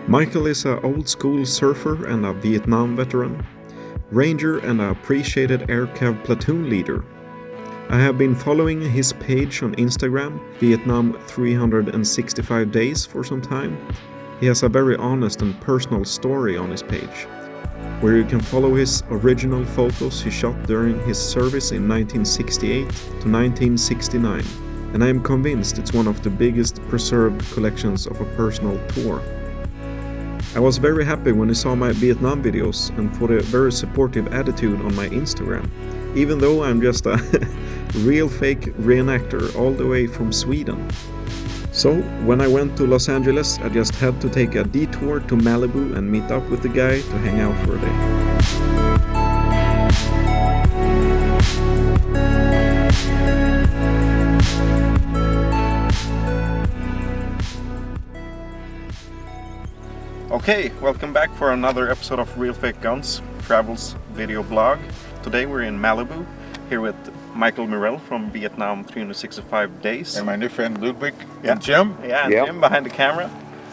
Michael is an old-school surfer and a Vietnam veteran, ranger and an appreciated Air Cav platoon leader. I have been following his page on Instagram, Vietnam365Days, for some time. He has a very honest and personal story on his page, where you can follow his original photos he shot during his service in 1968 to 1969, and I am convinced it's one of the biggest preserved collections of a personal tour. I was very happy when he saw my Vietnam videos and for the very supportive attitude on my Instagram, even though I'm just a real fake reenactor all the way from Sweden. So when I went to Los Angeles, I just had to take a detour to Malibu and meet up with the guy to hang out for a day. Okay, welcome back for another episode of Real Fake Guns Travels video blog. Today we're in Malibu, here with Michael Morell from Vietnam365Days. And my new friend Ludwig and Jim. Yeah, and Jim behind the camera.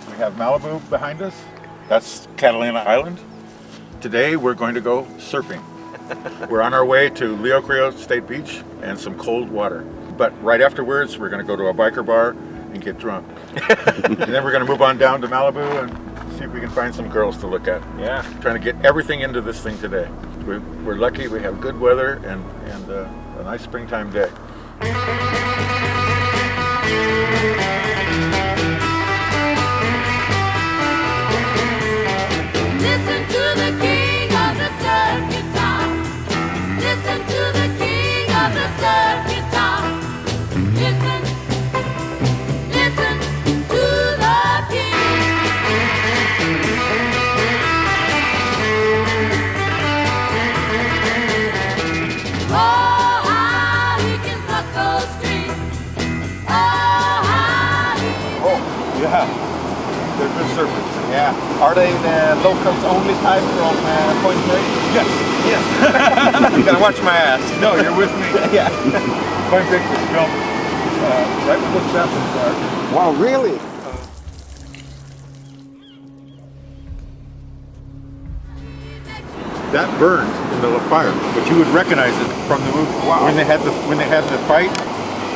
We have Malibu behind us. That's Catalina Island. Today we're going to go surfing. We're on our way to Leo Creo State Beach and some cold water. But right afterwards we're going to go to a biker bar and get drunk. And then we're going to move on down to Malibu and see if we can find some girls to look at. Yeah. Trying to get everything into this thing today. We're lucky we have good weather and a nice springtime day. Listen to the king of the surf guitar. Listen to the king of the surf guitar. Listen to the king. Oh, how he can pluck those strings. Oh, how he can. Oh, yeah. They're good surfers. Yeah. Are they the locals only type from Point Break? Yes. Yes. You gotta watch my ass. No, you're with me. Yeah. Point Break was filmed right before the bathrooms are. Wow, really? That burned in the fire, but you would recognize it from the movie. Wow. When they had the fight.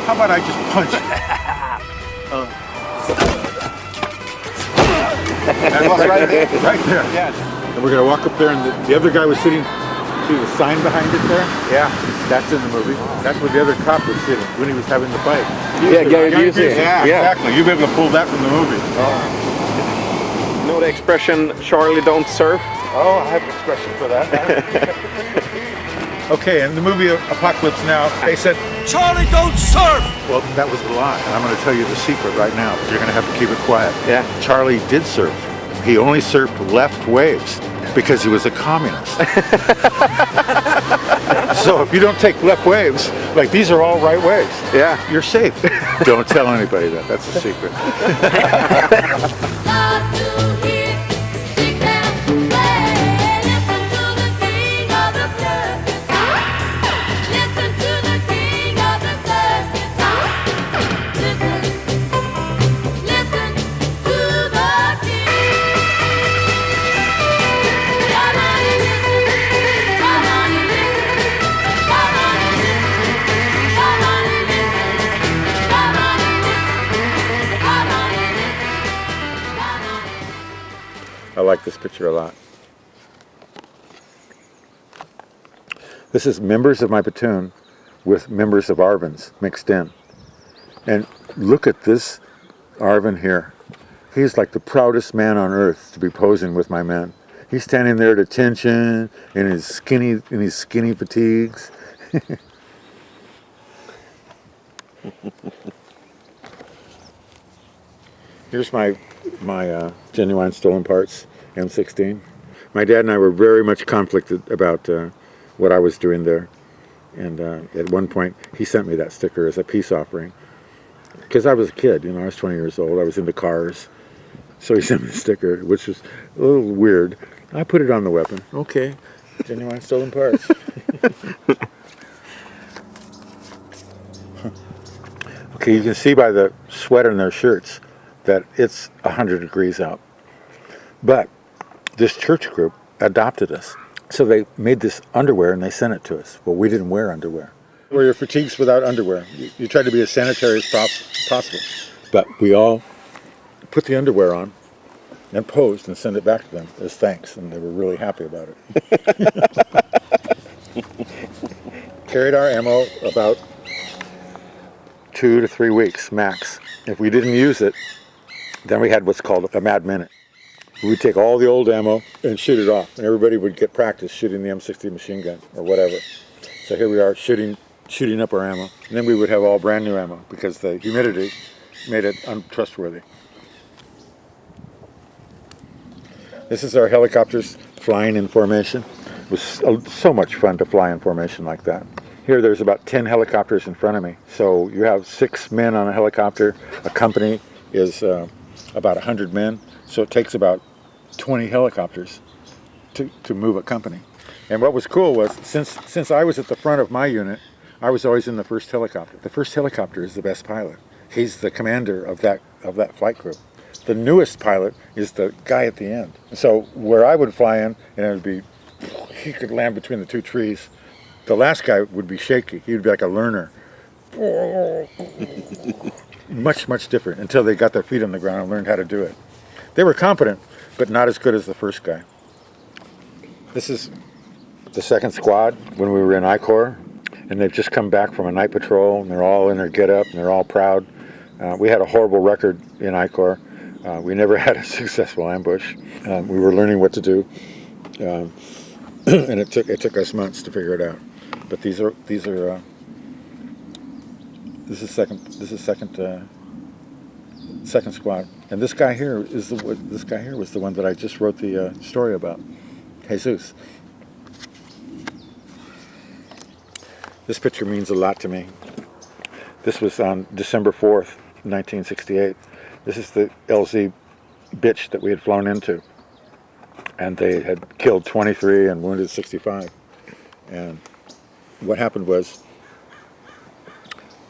How about I just punch it? That was right there. Right there. Yeah. And we're gonna walk up there, and the other guy was sitting. See the sign behind it there? Yeah. That's in the movie. That's where the other cop was sitting when he was having the fight. Gary Busey. Yeah, exactly. You'll be able to pull that from the movie. You know the expression, Charlie don't surf? Oh, I have an expression for that. Okay, in the movie Apocalypse Now, they said, Charlie, don't surf! well, that was the lie. And I'm going to tell you the secret right now. You're going to have to keep it quiet. Yeah. Charlie did surf. He only surfed left waves because he was a communist. So if you don't take left waves, like these are all right waves. Yeah. You're safe. Don't tell anybody that. That's a secret. Love to hear big band play. Listen to the king of the surf guitar. Listen to the king of the surf guitar. Listen to the king. Come on and listen. Come on and listen. Come on and listen. Come on and listen. Come on and listen. Come on and listen. I like this picture a lot. This is members of my platoon with members of Arvins mixed in. And look at this Arvin here. He's like the proudest man on earth to be posing with my men. He's standing there at attention in his skinny fatigues. Here's my genuine stolen parts M16. My dad and I were very much conflicted about what I was doing there, and at one point he sent me that sticker as a peace offering because I was a kid. I was 20 years old. I was into cars, so he sent me the sticker, which was a little weird. I put it on the weapon. Okay, genuine stolen parts. Okay, you can see by the sweater in their shirts that it's 100 degrees out. But this church group adopted us. So they made this underwear and they sent it to us. Well, we didn't wear underwear. Wear your fatigues without underwear. You try to be as sanitary as possible. But we all put the underwear on and posed and sent it back to them as thanks, and they were really happy about it. Carried our ammo about 2 to 3 weeks max. If we didn't use it, then we had what's called a mad minute. We'd take all the old ammo and shoot it off, and everybody would get practice shooting the M60 machine gun or whatever. So here we are shooting up our ammo, and then we would have all brand new ammo because the humidity made it untrustworthy. This is our helicopters flying in formation. It was so much fun to fly in formation like that. Here there's about 10 helicopters in front of me. So you have 6 men on a helicopter. A company is about 100 men. So it takes about 20 helicopters to move a company. And what was cool was, since I was at the front of my unit, I was always in the first helicopter. The first helicopter is the best pilot. He's the commander of that flight group. The newest pilot is the guy at the end. So where I would fly in, and it would be, he could land between the 2 trees. The last guy would be shaky. He would be like a learner. Much different until they got their feet on the ground and learned how to do it. They were competent, but not as good as the first guy. This is the 2nd Squad when we were in I Corps, and they've just come back from a night patrol, and they're all in their get-up, and they're all proud. We had a horrible record in I Corps. We never had a successful ambush. We were learning what to do, and it took us months to figure it out. But this is second squad, and this guy here was the one that I just wrote the story about, Jesus. This picture means a lot to me. This was on December 4th, 1968. This is the LZ bitch that we had flown into, and they had killed 23 and wounded 65. And what happened was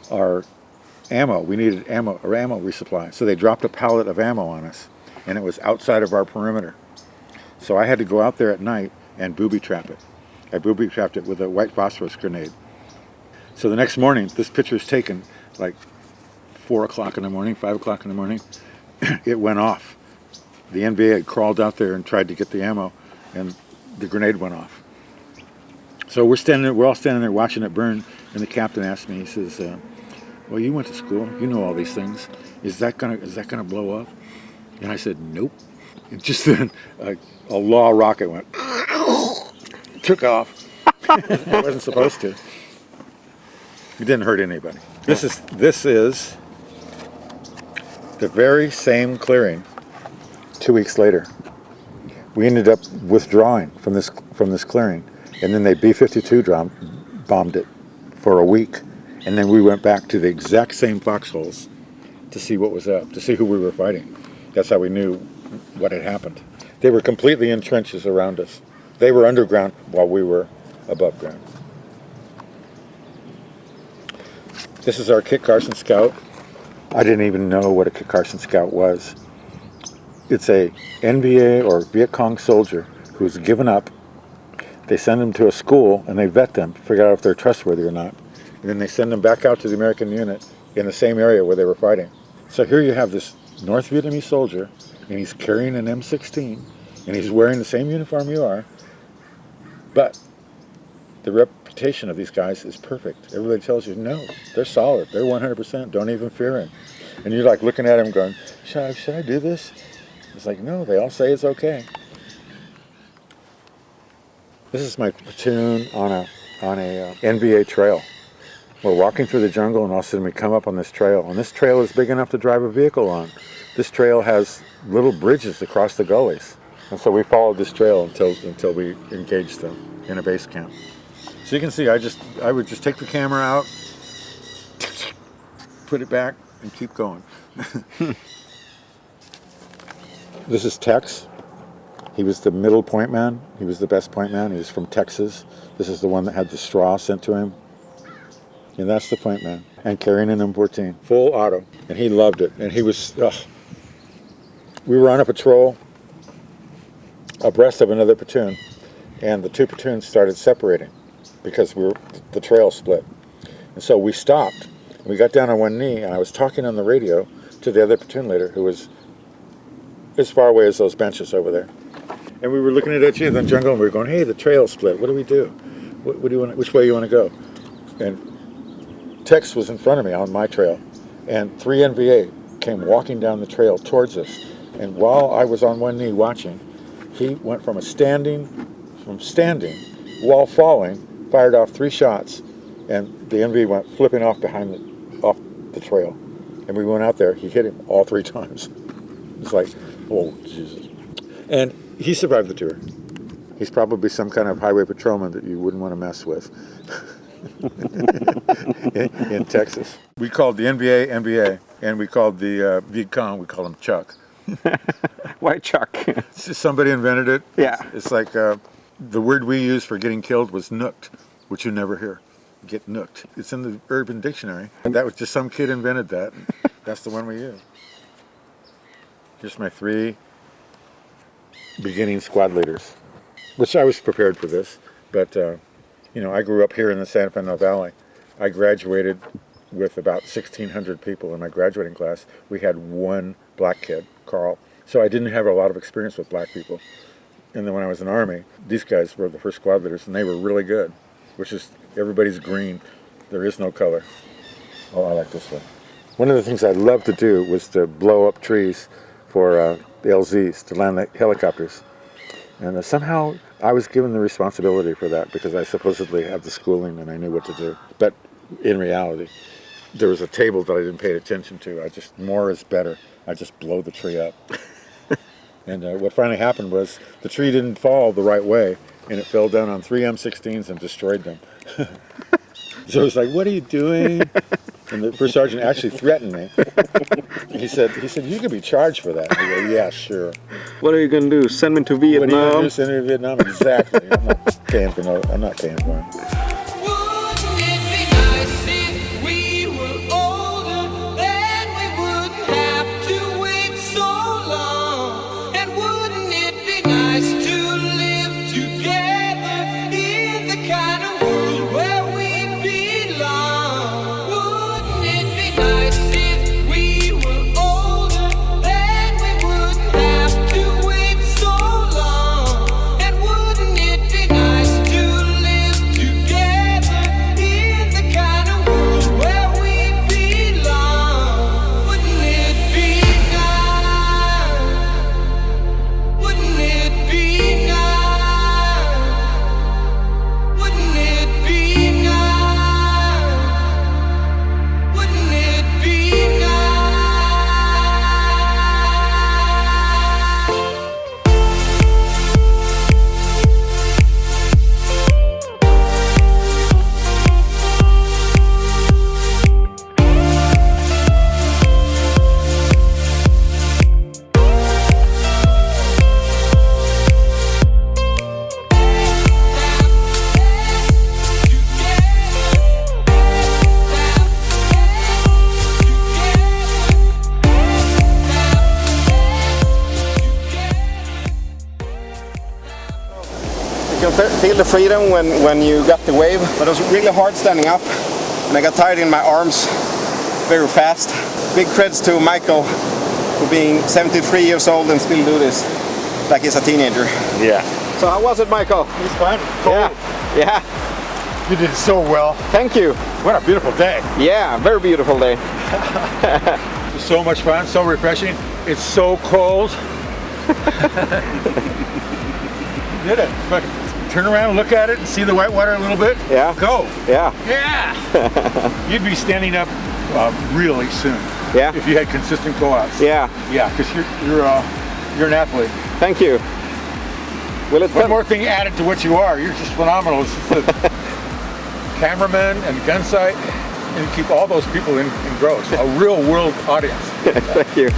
we needed ammo resupply. So they dropped a pallet of ammo on us, and it was outside of our perimeter. So I had to go out there at night and booby trap it. I booby trapped it with a white phosphorus grenade. So the next morning, this picture is taken like 4 o'clock in the morning, 5 o'clock in the morning. It went off. The NVA had crawled out there and tried to get the ammo, and the grenade went off. So we're all standing there watching it burn, and the captain asked me, he says, well, you went to school, you know all these things. Is that gonna blow up? And I said, nope. And just then, a law rocket went, took off. It wasn't supposed to. It didn't hurt anybody. This is the very same clearing 2 weeks later. We ended up withdrawing from this clearing, and then they B-52 bombed it for a week, and then we went back to the exact same foxholes to see what was up, to see who we were fighting. That's how we knew what had happened. They were completely in trenches around us. They were underground while we were above ground. This is our Kit Carson Scout. I didn't even know what a Kit Carson Scout was. It's a NVA or Viet Cong soldier who's given up. They send them to a school and they vet them to figure out if they're trustworthy or not. And then they send them back out to the American unit in the same area where they were fighting. So here you have this North Vietnamese soldier, and he's carrying an M16, and he's wearing the same uniform you are, but the reputation of these guys is perfect. Everybody tells you, no, they're solid, they're 100%, don't even fear him. And you're like looking at him going, should I do this? It's like, no, they all say it's okay. This is my platoon on a NVA trail. We're walking through the jungle, and all of a sudden we come up on this trail, and this trail is big enough to drive a vehicle on. this trail has little bridges across the gullies. And so we followed this trail until we engaged them in a base camp. So you can see I would just take the camera out, put it back, and keep going. This is Tex. He was the middle point man. He was the best point man. He was from Texas. This is the one that had the straw sent to him. And that's the point man. And carrying an M14, full auto. And he loved it. And he was, we were on a patrol abreast of another platoon. And the two platoons started separating because the trail split. And so we stopped. We got down on one knee, and I was talking on the radio to the other platoon leader, who was as far away as those benches over there. And we were looking at each other in the jungle, and we were going, hey, the trail split. What do we do? What do you want? Which way you want to go? And Tex was in front of me on my trail, and 3 NVA came walking down the trail towards us. And while I was on one knee watching, he went from standing, while falling, fired off 3 shots, and the NV went flipping off off the trail. And we went out there. He hit him all 3 times. It's like, oh, Jesus. And he survived the tour. He's probably some kind of highway patrolman that you wouldn't want to mess with in Texas. We called the NBA, and we called the Viet Cong, we called him Chuck. Why Chuck? It's just somebody invented it. Yeah. It's like the word we used for getting killed was nooked, which you never hear. Get nooked. It's in the Urban Dictionary. And that was just some kid invented that. That's the one we use. Here's my 3 beginning squad leaders, which I was prepared for this, but I grew up here in the San Fernando Valley. I graduated with about 1,600 people in my graduating class. We had 1 black kid, Carl. So I didn't have a lot of experience with black people. And then when I was in the Army, these guys were the first squad leaders, and they were really good, which is everybody's green. There is no color. Oh, I like this one. One of the things I loved to do was to blow up trees for LZs, to land the helicopters. And somehow I was given the responsibility for that because I supposedly had the schooling and I knew what to do. But in reality, there was a table that I didn't pay attention to. More is better. I just blow the tree up. And what finally happened was the tree didn't fall the right way, and it fell down on 3 M16s and destroyed them. So it was like, what are you doing? And the first sergeant actually threatened me. He said, you could be charged for that. I go, yeah, sure. What are you going to do? Send me to Vietnam? What are you going to do? Send me to Vietnam? Exactly. I'm not paying for it. Wouldn't it be nice if we were older? Then we wouldn't have to wait so long. And wouldn't it be nice to live together in the kind of world where we belong? Wouldn't it be nice if we were older? Then we wouldn't have to wait so long. And wouldn't it be nice to live together in the kind of world where we belong? Wouldn't it be nice? Wouldn't it be nice? Wouldn't it be nice? Wouldn't it be nice? You can feel the freedom when you got the wave, but it was really hard standing up, and I got tired in my arms very fast. Big creds to Michael for being 73 years old and still do this like he's a teenager. Yeah. So how was it, Michael? It was fun. Yeah. You did so well. Thank you. What a beautiful day. Yeah, very beautiful day. It was so much fun, so refreshing. It's so cold. You did it. But turn around and look at it and see the whitewater a little bit. Yeah. Go. Yeah. Yeah. You'd be standing up really soon. Yeah? if you had consistent go-outs. Yeah. Yeah, because you're an athlete. Thank you. Well, it's One more thing added to what you are. You're just phenomenal. It's just a cameraman and gun sight, and you keep all those people in gross. A real world audience. Thank you.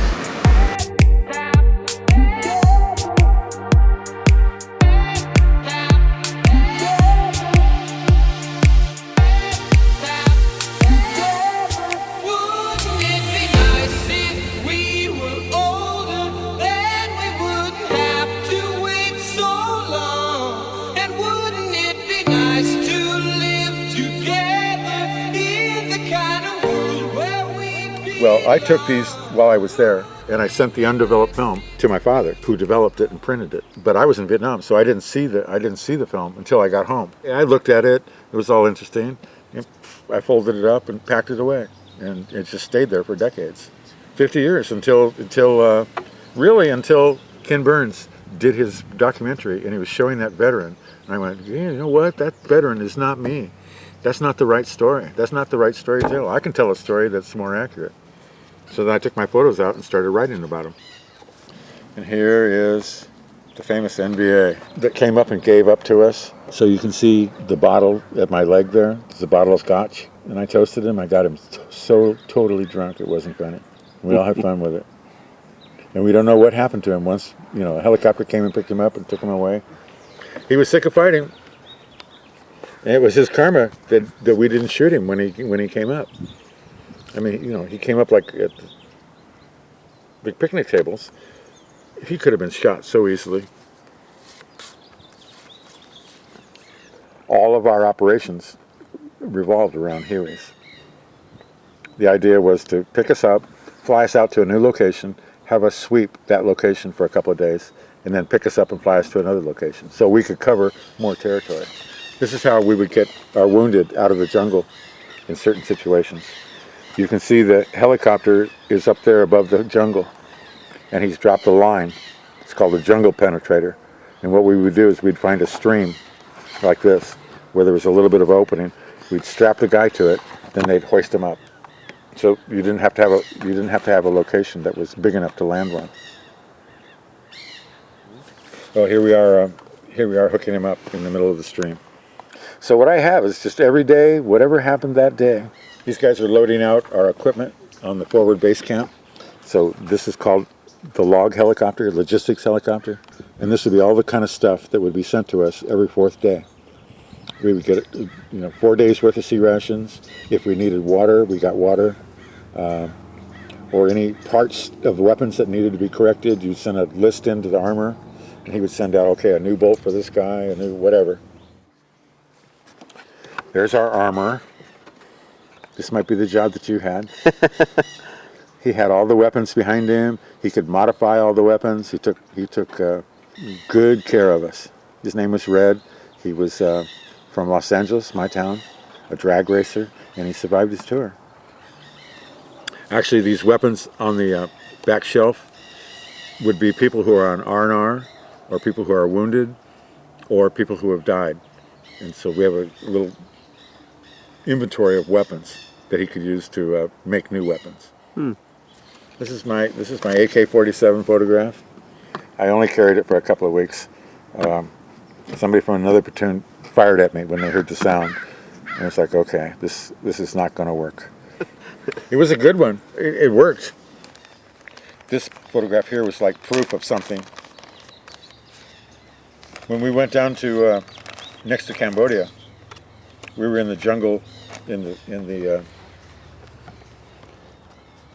Wouldn't it be nice if we were older? Then we wouldn't have to wait so long. And wouldn't it be nice to live together in the kind of world where we'd be? Well, I took these while I was there, and I sent the undeveloped film to my father, who developed it and printed it. But I was in Vietnam, so I didn't see the film until I got home. I looked at it; it was all interesting. I folded it up and packed it away, and it just stayed there for decades, 50 years until Ken Burns did his documentary, and he was showing that veteran. And I went, yeah, you know what? That veteran is not me. That's not the right story. That's not the right story to tell. I can tell a story that's more accurate. So then I took my photos out and started writing about them. And here is the famous NBA that came up and gave up to us. So you can see the bottle at my leg there. It's a bottle of scotch. And I toasted him. I got him so totally drunk it wasn't funny. We all had fun with it. And we don't know what happened to him once, a helicopter came and picked him up and took him away. He was sick of fighting. And it was his karma that we didn't shoot him when he came up. I mean, he came up like at the picnic tables. He could have been shot so easily. All of our operations revolved around Hueys. The idea was to pick us up, fly us out to a new location, have us sweep that location for a couple of days, and then pick us up and fly us to another location so we could cover more territory. This is how we would get our wounded out of the jungle in certain situations. You can see the helicopter is up there above the jungle, and he's dropped a line. It's called a jungle penetrator. And what we would do is we'd find a stream like this, where there was a little bit of opening. We'd strap the guy to it, then they'd hoist him up. So you didn't have to have a location that was big enough to land one. Oh, here we are hooking him up in the middle of the stream. So what I have is just every day, whatever happened that day. These guys are loading out our equipment on the forward base camp. So this is called the log helicopter, logistics helicopter. And this would be all the kind of stuff that would be sent to us every fourth day. We would get 4 days worth of sea rations. If we needed water, we got water. Or any parts of the weapons that needed to be corrected, you'd send a list into the armor, and he would send out, okay, a new bolt for this guy, a new whatever. There's our armor. This might be the job that you had. He had all the weapons behind him. He could modify all the weapons. He took good care of us. His name was Red. He was from Los Angeles, my town, a drag racer, and he survived his tour. Actually, these weapons on the back shelf would be people who are on R&R, or people who are wounded, or people who have died. And so we have a little inventory of weapons that he could use to make new weapons. This is my AK-47 photograph. I only carried it for a couple of weeks. Somebody from another platoon fired at me when they heard the sound, and it's like, okay, this is not going to work. It was a good one. It worked. This photograph here was like proof of something. When we went down to next to Cambodia, we were in the jungle, in the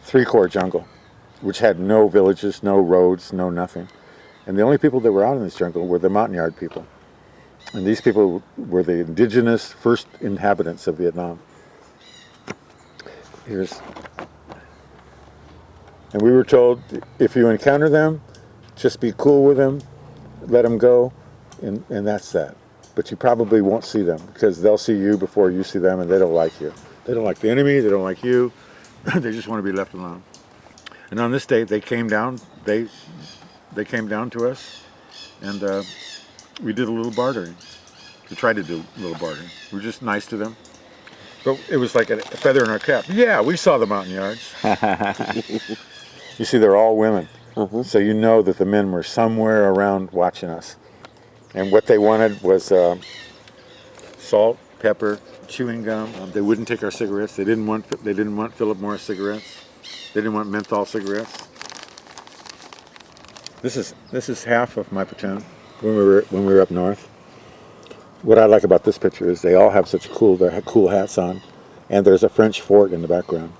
3-Corps jungle, which had no villages, no roads, no nothing. And the only people that were out in this jungle were the Montagnard people. And these people were the indigenous first inhabitants of Vietnam. And we were told, if you encounter them, just be cool with them, let them go, and that's that. But you probably won't see them, because they'll see you before you see them, and they don't like you. They don't like the enemy, they don't like you, they just want to be left alone. And on this day, they came down, they came down to us, and we did a little bartering. We tried to do a little bartering. We were just nice to them. But it was like a feather in our cap. Yeah, we saw the mountain yards. You see, they're all women. So you know that the men were somewhere around watching us. And what they wanted was salt, pepper, chewing gum. They wouldn't take our cigarettes. They didn't want Philip Morris cigarettes. They didn't want menthol cigarettes. This is half of my platoon when we were up north. What I like about this picture is they all have such cool hats on, and there's a French fort in the background.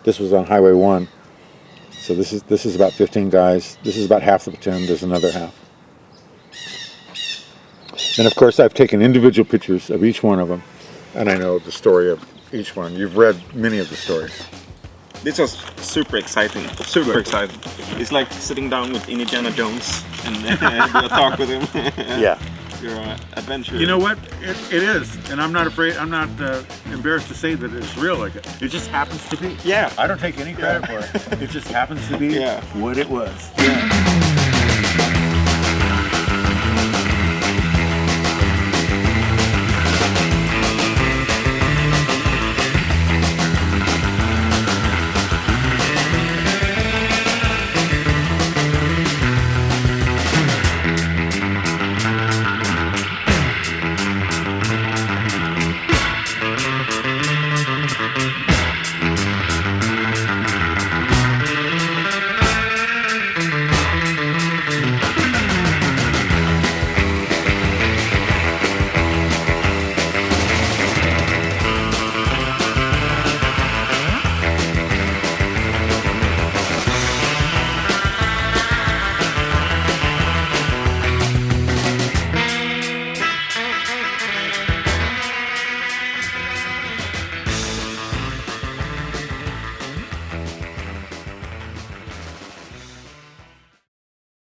This was on Highway 1. So this is about 15 guys. This is about half the platoon. There's another half. And of course, I've taken individual pictures of each one of them, and I know the story of each one. You've read many of the stories. This was super exciting. Super exciting. It's like sitting down with Indiana Jones and do a talk with him. Yeah. You're an adventurer. You know what? It is, and I'm not afraid. I'm not embarrassed to say that it's real. Like it just happens to be. Yeah. I don't take any credit for it. It just happens to be what it was. Yeah.